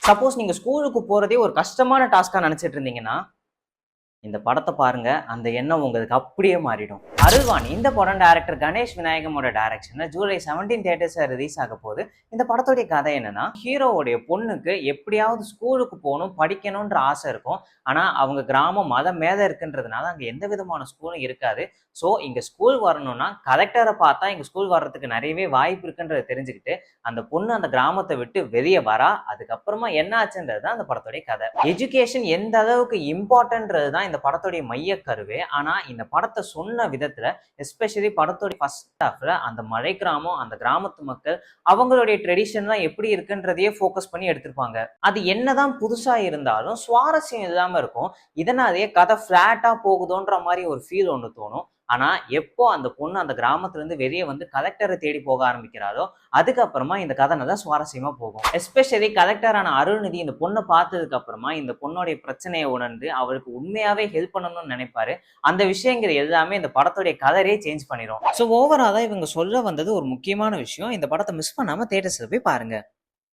Suppose நீங்க ஸ்கூலுக்கு போறதே ஒரு கஷ்டமான டாஸ்கா நினைச்சிட்டு இருந்தீங்கன்னா இந்த படத்தை பாருங்க, அந்த எண்ணம் உங்களுக்கு அப்படியே மாறிடும். அருள்வாணி இந்த படம் டைரக்டர் கணேஷ் விநாயகமோட டைரக்ஷன்ல ஜூலை 17 தியேட்டர்ஸ்ல ரிலீஸ் ஆக போகுது. இந்த படத்துடைய கதை என்னன்னா, ஹீரோவுடைய பொண்ணுக்கு எப்படியாவது ஸ்கூலுக்கு போகணும், படிக்கணும்ன்ற ஆசை இருக்கும். ஆனா அவங்க கிராமம் மத மேல இருக்குன்றதுனால அங்க எந்த விதமான ஸ்கூலும் இருக்காது. ஸோ இங்க ஸ்கூல் வரணும்னா கலெக்டரை பார்த்தா இங்க ஸ்கூல் வர்றதுக்கு நிறையவே வாய்ப்பு இருக்குன்றதை தெரிஞ்சுக்கிட்டு அந்த பொண்ணு அந்த கிராமத்தை விட்டு வெளியே வரா. அதுக்கப்புறமா என்ன ஆச்சுன்றது தான் அந்த படத்துடைய கதை. எஜுகேஷன் எந்த அளவுக்கு இம்பார்ட்டன்றது தான் இந்த படத்துடைய மைய கருவே. ஆனா இந்த படத்தை சொன்ன விதத்துல, எஸ்பெஷலி படத்துடைய ஃபர்ஸ்ட் ஹாஃப்ல அந்த மலை கிராமம், அந்த கிராமத்து மக்கள் அவங்களுடைய ட்ரெடிஷன்லாம் எப்படி இருக்குன்றதையே ஃபோக்கஸ் பண்ணி எடுத்திருப்பாங்க. அது என்னதான் புதுசா இருந்தாலும் சுவாரஸ்யம் இல்லாம இருக்கும். இதனாலேயே கதை ஃபிளாட்டா போகுதோன்ற மாதிரி ஒரு ஃபீல் ஒன்று தோணும். ஆனா எப்போ அந்த பொண்ணு அந்த கிராமத்துல இருந்து வெளியே வந்து கலெக்டரை தேடி போக ஆரம்பிக்கிறாரோ அதுக்கப்புறமா இந்த கதை நல்லா சுவாரஸ்யமா போகும். எஸ்பெஷலி கலெக்டரான அருள்நிதி இந்த பொண்ணை பார்த்ததுக்கு அப்புறமா இந்த பொண்ணுடைய பிரச்சனையை உணர்ந்து அவருக்கு உண்மையாவே ஹெல்ப் பண்ணணும்னு நினைப்பாரு. அந்த விஷயங்கள் எல்லாமே இந்த படத்துடைய கலரே சேஞ்ச் பண்ணிடும். ஸோ ஓவராலா இவங்க சொல்ல வந்தது ஒரு முக்கியமான விஷயம். இந்த படத்தை மிஸ் பண்ணாம தியேட்டர்ஸ்ல போய் பாருங்க.